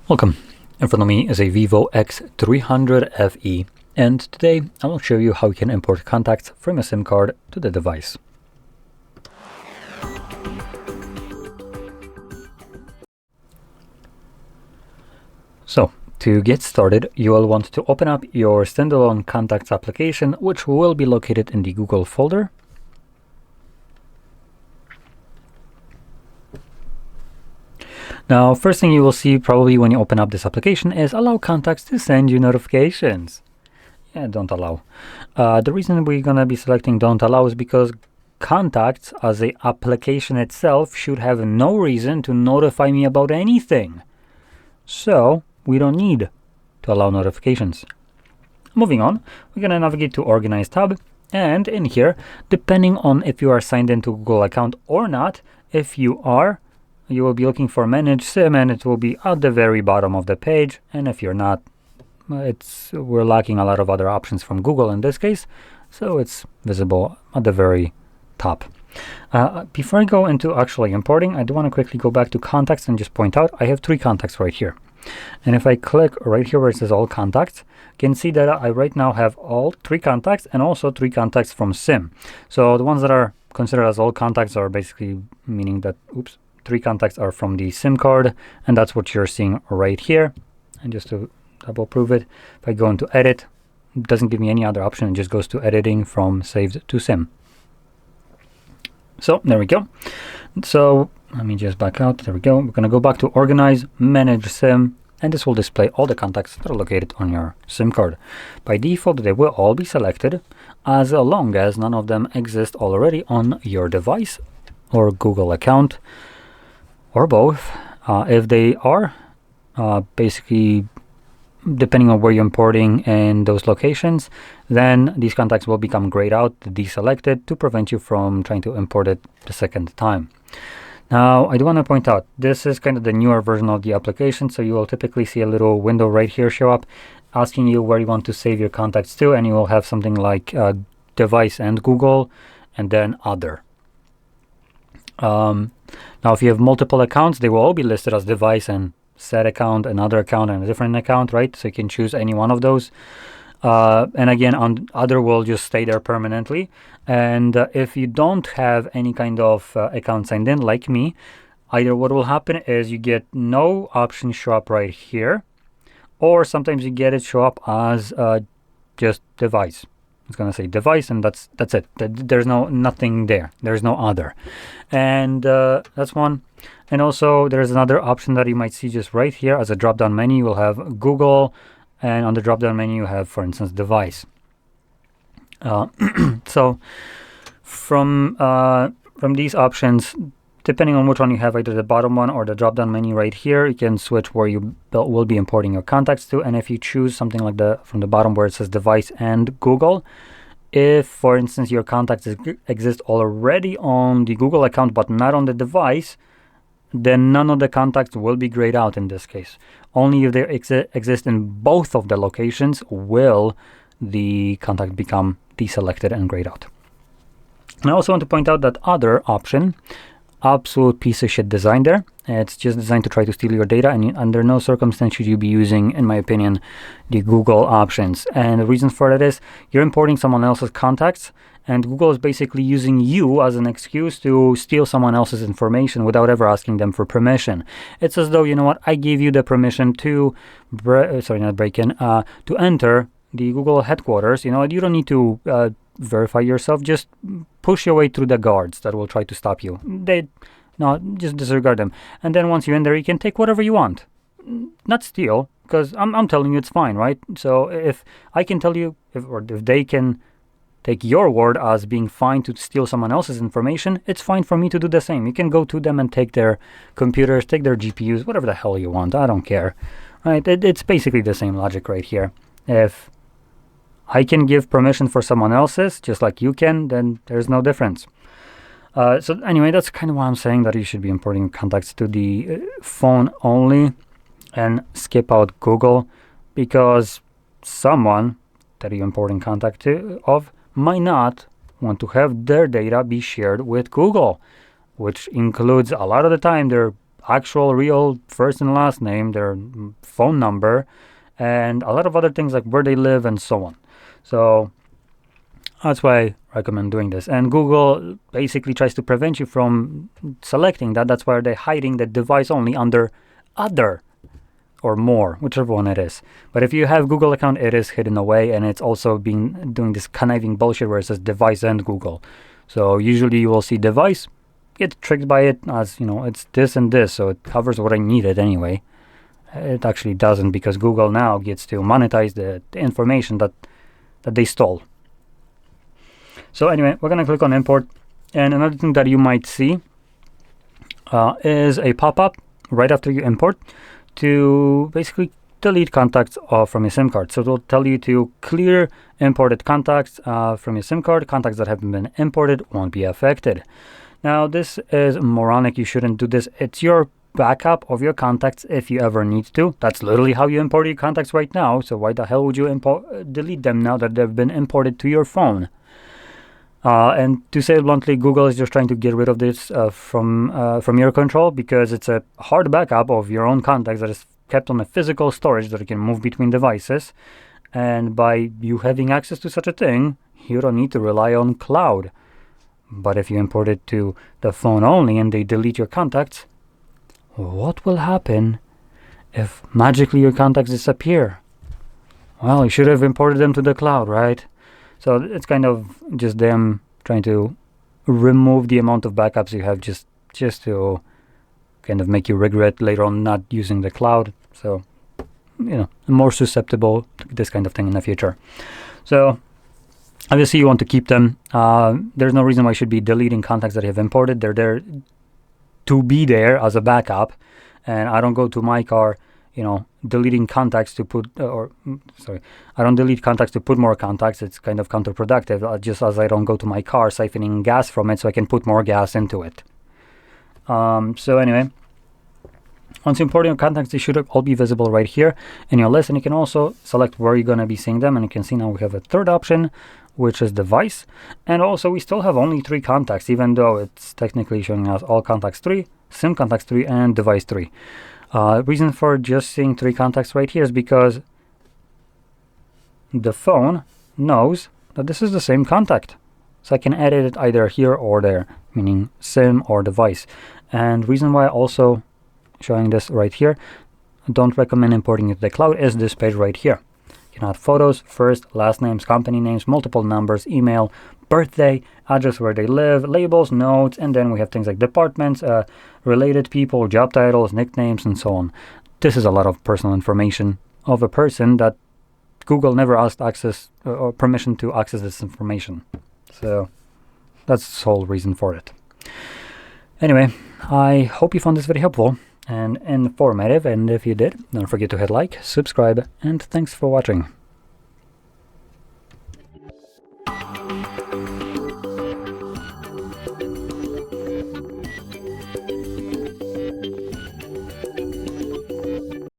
Welcome. In front of me is a VIVO X300 FE, and today I will show you how you can import contacts from a SIM card to the device. So, to get started, you will want to open up your standalone contacts application, which will be located in the Google folder. Now, first thing you will see probably when you open up this application is allow contacts to send you notifications. Yeah, don't allow. The reason we're going to be selecting don't allow is because contacts as a application itself should have no reason to notify me about anything. So we don't need to allow notifications. Moving on, we're going to navigate to Organize tab. And in here, depending on if you are signed into Google account or not, if you are, you will be looking for Manage SIM, and it will be at the very bottom of the page. And if you're not, we're lacking a lot of other options from Google in this case, so it's visible at the very top. Before I go into actually importing, I do want to quickly go back to contacts and just point out I have 3 contacts right here. And if I click right here where it says all contacts, you can see that I right now have all 3 contacts and also 3 contacts from SIM. So the ones that are considered as all contacts are basically meaning that, 3 contacts are from the SIM card, and that's what you're seeing right here. And just to double prove it, if I go into edit, it doesn't give me any other option. It just goes to editing from saved to SIM. So there we go. So let me just back out. There we go. We're going to go back to Organize, Manage SIM, and this will display all the contacts that are located on your SIM card. By default, they will all be selected as long as none of them exist already on your device or Google account, or both. If they are, basically depending on where you're importing in those locations, then these contacts will become grayed out, deselected, to prevent you from trying to import it the second time. Now, I do want to point out, this is kind of the newer version of the application, so you will typically see a little window right here show up asking you where you want to save your contacts to, and you will have something like device and Google, and then other. Now, if you have multiple accounts, they will all be listed as device and set account, another account, and a different account, right? So you can choose any one of those. And again, on other will just stay there permanently. And if you don't have any kind of account signed in, like me, either what will happen is you get no option show up right here, or sometimes you get it show up as just device. It's going to say device, and that's it. There's nothing there. There's no other. And that's one. And also there's another option that you might see just right here as a drop-down menu. You will have Google, and on the drop-down menu you have, for instance, device. So from these options, depending on which one you have, either the bottom one or the drop-down menu right here, you can switch where you will be importing your contacts to. And if you choose something like from the bottom where it says device and Google, if, for instance, your contacts exist already on the Google account but not on the device, then none of the contacts will be grayed out in this case. Only if they exist in both of the locations will the contact become deselected and grayed out. And I also want to point out that other option, absolute piece of shit design there. It's just designed to try to steal your data, and under no circumstance should you be using, in my opinion, the Google options. And the reason for that is you're importing someone else's contacts, and Google is basically using you as an excuse to steal someone else's information without ever asking them for permission. It's as though, you know what, I gave you the permission to to enter the Google headquarters. You know, you don't need to verify yourself. Just push your way through the guards that will try to stop you. Just disregard them. And then once you're in there, you can take whatever you want. Not steal, because I'm telling you it's fine, right? So if I can tell you, if they can take your word as being fine to steal someone else's information, it's fine for me to do the same. You can go to them and take their computers, take their GPUs, whatever the hell you want. I don't care, right? It's basically the same logic right here. If I can give permission for someone else's, just like you can, then there's no difference. So anyway, that's kind of why I'm saying that you should be importing contacts to the phone only and skip out Google, because someone that you're importing contact of might not want to have their data be shared with Google, which includes a lot of the time their actual real first and last name, their phone number, and a lot of other things like where they live and so on. So that's why I recommend doing this. And Google basically tries to prevent you from selecting that. That's why they're hiding the device only under other or more, whichever one it is. But if you have Google account, it is hidden away, and it's also been doing this conniving bullshit where it says device and Google. So usually you will see device, get tricked by it as, you know, it's this and this, so it covers what I needed anyway. It actually doesn't, because Google now gets to monetize the information that they stole. So anyway, we're going to click on import. And another thing that you might see is a pop-up right after you import to basically delete contacts from your SIM card. So it will tell you to clear imported contacts from your SIM card. Contacts that haven't been imported won't be affected. Now, this is moronic. You shouldn't do this. It's your backup of your contacts if you ever need to. That's literally how you import your contacts right now. So why the hell would you delete them now that they've been imported to your phone? And to say it bluntly, Google is just trying to get rid of this from your control, because it's a hard backup of your own contacts that is kept on a physical storage that you can move between devices. And by you having access to such a thing, you don't need to rely on cloud. But if you import it to the phone only and they delete your contacts, what will happen if magically your contacts disappear? Well, you should have imported them to the cloud, right? So it's kind of just them trying to remove the amount of backups you have just to kind of make you regret later on not using the cloud. So, you know, more susceptible to this kind of thing in the future. So obviously you want to keep them. There's no reason why you should be deleting contacts that you have imported. They're there to be there as a backup. And I don't go to my car, you know, deleting contacts to put, I don't delete contacts to put more contacts. It's kind of counterproductive, just as I don't go to my car siphoning gas from it so I can put more gas into it. So anyway, once you import your contacts, they should all be visible right here in your list. And you can also select where you're going to be seeing them. And you can see now we have a third option, which is device. And also we still have only 3 contacts, even though it's technically showing us all contacts 3, SIM contacts 3, and device 3. Reason for just seeing 3 contacts right here is because the phone knows that this is the same contact. So I can edit it either here or there, meaning SIM or device. And reason why also showing this right here, don't recommend importing it to the cloud, is this page right here. You can add photos, first, last names, company names, multiple numbers, email, birthday, address where they live, labels, notes, and then we have things like departments, related people, job titles, nicknames, and so on. This is a lot of personal information of a person that Google never asked access or permission to access this information. So that's the whole reason for it. Anyway, I hope you found this very helpful and informative, and if you did, don't forget to hit like, subscribe, and thanks for watching.